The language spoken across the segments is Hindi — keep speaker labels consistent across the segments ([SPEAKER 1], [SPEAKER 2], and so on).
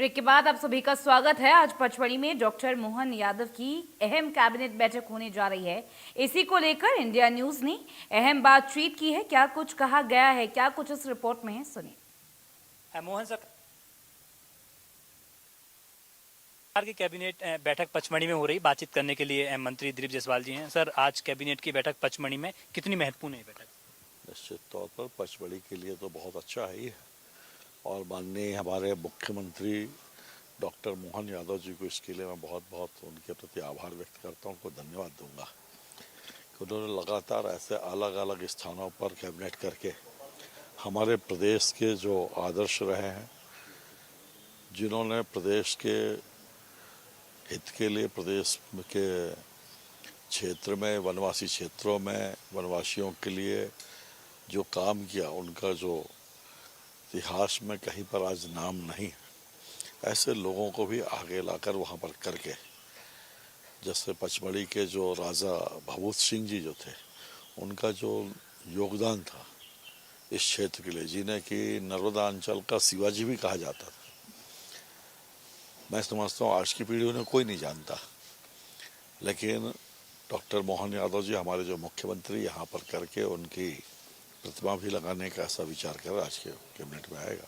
[SPEAKER 1] ब्रेक के बाद आप सभी का स्वागत है। आज पचमढ़ी में डॉक्टर मोहन यादव की अहम कैबिनेट बैठक होने जा रही है। इसी को लेकर इंडिया न्यूज ने अहम बातचीत की है। क्या कुछ कहा गया है, क्या कुछ इस रिपोर्ट में है, सुनिए।
[SPEAKER 2] मोहन सरकार की कैबिनेट बैठक पचमढ़ी में हो रही, बातचीत करने के लिए मंत्री दिलीप जायसवाल जी हैं। सर, आज कैबिनेट की बैठक पचमढ़ी में कितनी महत्वपूर्ण है बैठक?
[SPEAKER 3] निश्चित तौर पर पचमढ़ी के लिए तो बहुत अच्छा है ही, और माननीय हमारे मुख्यमंत्री डॉक्टर मोहन यादव जी को इसके लिए मैं बहुत बहुत उनके प्रति आभार व्यक्त करता हूं, उनको धन्यवाद दूंगा कि उन्होंने लगातार ऐसे अलग अलग स्थानों पर कैबिनेट करके हमारे प्रदेश के जो आदर्श रहे हैं, जिन्होंने प्रदेश के हित के लिए प्रदेश के क्षेत्र में, वनवासी क्षेत्रों में वनवासियों के लिए जो काम किया, उनका जो इतिहास में कहीं पर आज नाम नहीं, ऐसे लोगों को भी आगे लाकर वहाँ पर करके, जैसे पचमढ़ी के जो राजा भभूत सिंह जी जो थे, उनका जो योगदान था इस क्षेत्र के लिए, जिन्हें कि नर्मदा अंचल का शिवाजी भी कहा जाता था, मैं समझता हूँ आज की पीढ़ी उन्हें कोई नहीं जानता, लेकिन डॉक्टर मोहन यादव जी हमारे जो मुख्यमंत्री यहाँ पर करके उनकी प्रतिमा भी लगाने का ऐसा विचार कर आज के कैबिनेट में आएगा।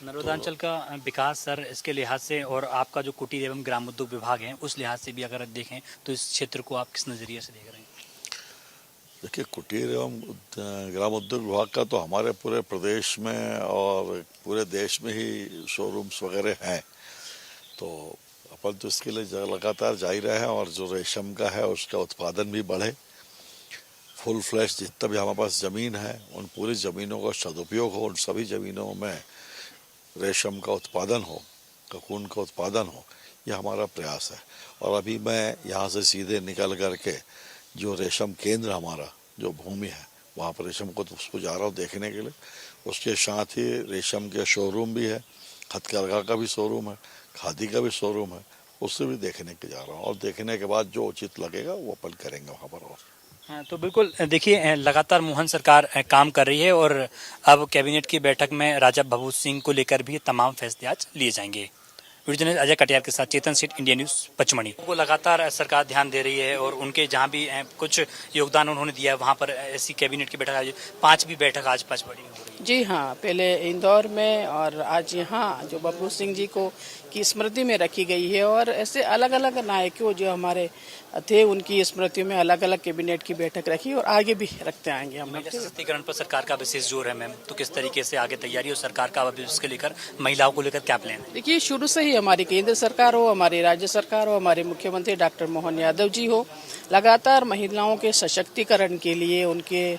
[SPEAKER 2] नर्मदा अंचल का विकास सर, इसके लिहाज से और आपका जो कुटीर एवं ग्राम उद्योग विभाग है, उस लिहाज से भी अगर देखें तो इस क्षेत्र को आप किस नज़रिए से देख रहे हैं?
[SPEAKER 3] देखिए, कुटीर एवं ग्राम उद्योग विभाग का तो हमारे पूरे प्रदेश में और पूरे देश में ही शोरूम्स वगैरह हैं, तो अपन तो इसके लिए लगातार जारी रहे हैं, और जो रेशम का है उसका उत्पादन भी बढ़े, फुल फ्लैश जितना भी हमारे पास ज़मीन है उन पूरी ज़मीनों का सदुपयोग हो, उन सभी ज़मीनों में रेशम का उत्पादन हो, ककून का उत्पादन हो, ये हमारा प्रयास है। और अभी मैं यहाँ से सीधे निकल करके जो रेशम केंद्र हमारा जो भूमि है वहाँ पर रेशम को तो उसको जा रहा हूँ देखने के लिए। उसके साथ ही रेशम के शोरूम भी है, हथकरघा का भी शोरूम है, खादी का भी शोरूम है, उससे भी देखने के जा रहा हूँ, और देखने के बाद जो उचित लगेगा वो अपन करेंगे वहाँ पर। और
[SPEAKER 2] हाँ, तो बिल्कुल देखिए, लगातार मोहन सरकार काम कर रही है और अब कैबिनेट की बैठक में राजा भभूत सिंह को लेकर भी तमाम फैसले आज लिए जाएंगे। वीडियो जर्नलिस्ट अजय कटियार के साथ चेतन सेठ, इंडिया न्यूज, पचमढ़ी। को लगातार सरकार ध्यान दे रही है और उनके जहां भी कुछ योगदान उन्होंने दिया है, वहां पर ऐसी कैबिनेट की बैठक आज 5वीं बैठक आज पचमढ़ी में हो रही है।
[SPEAKER 4] जी हाँ, पहले इंदौर में और आज यहाँ जो भभूत सिंह जी को की स्मृति में रखी गई है, और ऐसे अलग अलग नायकों जो हमारे थे उनकी स्मृति में अलग अलग कैबिनेट की बैठक रखी, और आगे भी रखते आएंगे हम।
[SPEAKER 2] महिला सशक्तिकरण पर सरकार का विशेष जोर है मैम, तो किस तरीके से आगे तैयारी और सरकार का अब इसके लेकर महिलाओं को लेकर क्या प्लान है?
[SPEAKER 4] देखिए, शुरू से ही हमारी केंद्र सरकार हो, हमारी राज्य सरकार हो, हमारे मुख्यमंत्री डॉक्टर मोहन यादव जी हो, लगातार महिलाओं के सशक्तिकरण के लिए, उनके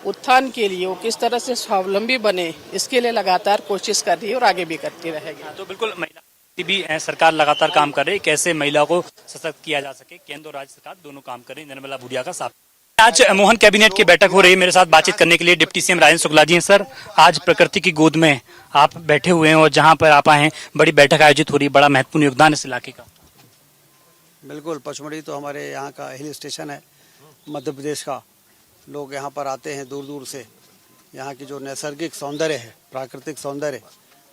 [SPEAKER 4] उत्थान के लिए, वो किस तरह से स्वावलंबी बने, इसके लिए लगातार कोशिश कर रही है और आगे भी करती रहेगी।
[SPEAKER 2] तो बिल्कुल महिला भी सरकार लगातार काम कर रही है, कैसे महिलाओं को सशक्त किया जा सके, केंद्र और राज्य सरकार दोनों काम कर रही है। निर्मला भूरिया का साफ। आज मोहन कैबिनेट की बैठक हो रही है, मेरे साथ बातचीत करने के लिए डिप्टी सीएम राजेंद्र शुक्ला जी हैं। सर, आज प्रकृति की गोद में आप बैठे हुए हैं और जहाँ पर आप आए हैं, बड़ी बैठक आयोजित हो रही है, बड़ा महत्वपूर्ण योगदान इस इलाके का।
[SPEAKER 5] बिल्कुल, पचमढ़ी तो हमारे यहाँ का हिल स्टेशन है, मध्य प्रदेश का। लोग यहाँ पर आते हैं दूर दूर से। यहाँ की जो नैसर्गिक सौंदर्य है, प्राकृतिक सौंदर्य,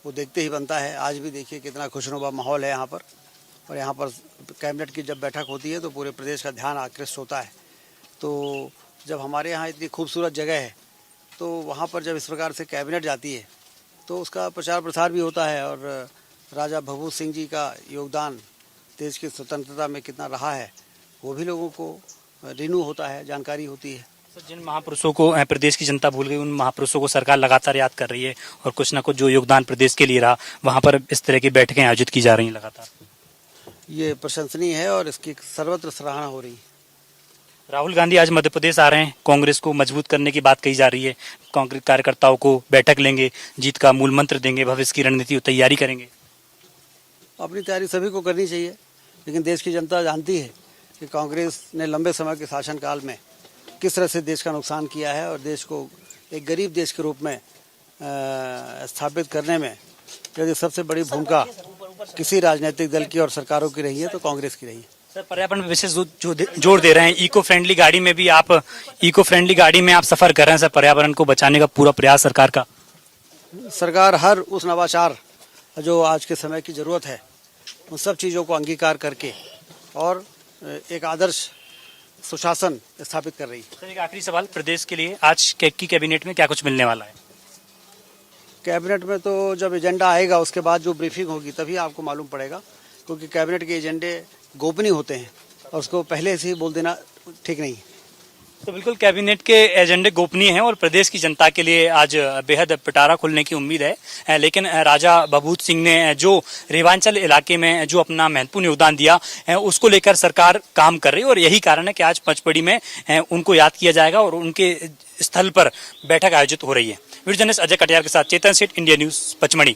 [SPEAKER 5] वो देखते ही बनता है। आज भी देखिए कितना खुशनुमा माहौल है यहाँ पर, और यहाँ पर कैबिनेट की जब बैठक होती है तो पूरे प्रदेश का ध्यान आकृष्ट होता है। तो जब हमारे यहाँ इतनी खूबसूरत जगह है, तो वहाँ पर जब इस प्रकार से कैबिनेट जाती है तो उसका प्रचार प्रसार भी होता है, और राजा भभूत सिंह जी का योगदान देश की स्वतंत्रता में कितना रहा है वो भी लोगों को रिन्यू होता है, जानकारी होती है।
[SPEAKER 2] जिन महापुरुषों को प्रदेश की जनता भूल गई, उन महापुरुषों को सरकार लगातार याद कर रही है, और कुछ ना कुछ जो योगदान प्रदेश के लिए रहा, वहाँ पर इस तरह की बैठकें आयोजित की जा रही हैं लगातार।
[SPEAKER 5] ये प्रशंसनीय है और इसकी सर्वत्र सराहना हो रही है।
[SPEAKER 2] राहुल गांधी आज मध्य प्रदेश आ रहे हैं, कांग्रेस को मजबूत करने की बात कही जा रही है, कांग्रेस कार्यकर्ताओं को बैठक लेंगे, जीत का मूल मंत्र देंगे, भविष्य की रणनीति और तैयारी करेंगे।
[SPEAKER 5] अपनी तैयारी सभी को करनी चाहिए, लेकिन देश की जनता जानती है कि कांग्रेस ने लंबे समय के शासनकाल में किस तरह से देश का नुकसान किया है, और देश को एक गरीब देश के रूप में स्थापित करने में यदि सबसे बड़ी भूमिका किसी राजनीतिक दल की और सरकारों की रही है तो कांग्रेस की रही है।
[SPEAKER 2] सर, पर्यावरण में विशेष जोर दे रहे हैं, इको फ्रेंडली गाड़ी में भी आप सफर कर रहे हैं। सर, पर्यावरण को बचाने का पूरा प्रयास सरकार का।
[SPEAKER 5] सरकार हर उस नवाचार जो आज के समय की ज़रूरत है, उन सब चीज़ों को अंगीकार करके और एक आदर्श सुशासन स्थापित कर रही है।
[SPEAKER 2] सर, एक आखिरी सवाल प्रदेश के लिए, आज की कैबिनेट में क्या कुछ मिलने वाला है?
[SPEAKER 5] कैबिनेट में तो जब एजेंडा आएगा उसके बाद जो ब्रीफिंग होगी तभी आपको मालूम पड़ेगा, क्योंकि कैबिनेट के एजेंडे गोपनीय होते हैं और उसको पहले से ही बोल देना ठीक नहीं है।
[SPEAKER 2] तो बिल्कुल कैबिनेट के एजेंडे गोपनीय हैं और प्रदेश की जनता के लिए आज बेहद पिटारा खुलने की उम्मीद है। लेकिन राजा भभूत सिंह ने जो रेवांचल इलाके में जो अपना महत्वपूर्ण योगदान दिया उसको लेकर सरकार काम कर रही है और यही कारण है कि आज पचमढ़ी में उनको याद किया जाएगा और उनके स्थल पर बैठक आयोजित हो रही है। वीडियो जर्नलिस्ट अजय कटियार के साथ चेतन सेठ, इंडिया न्यूज, पचमढ़ी।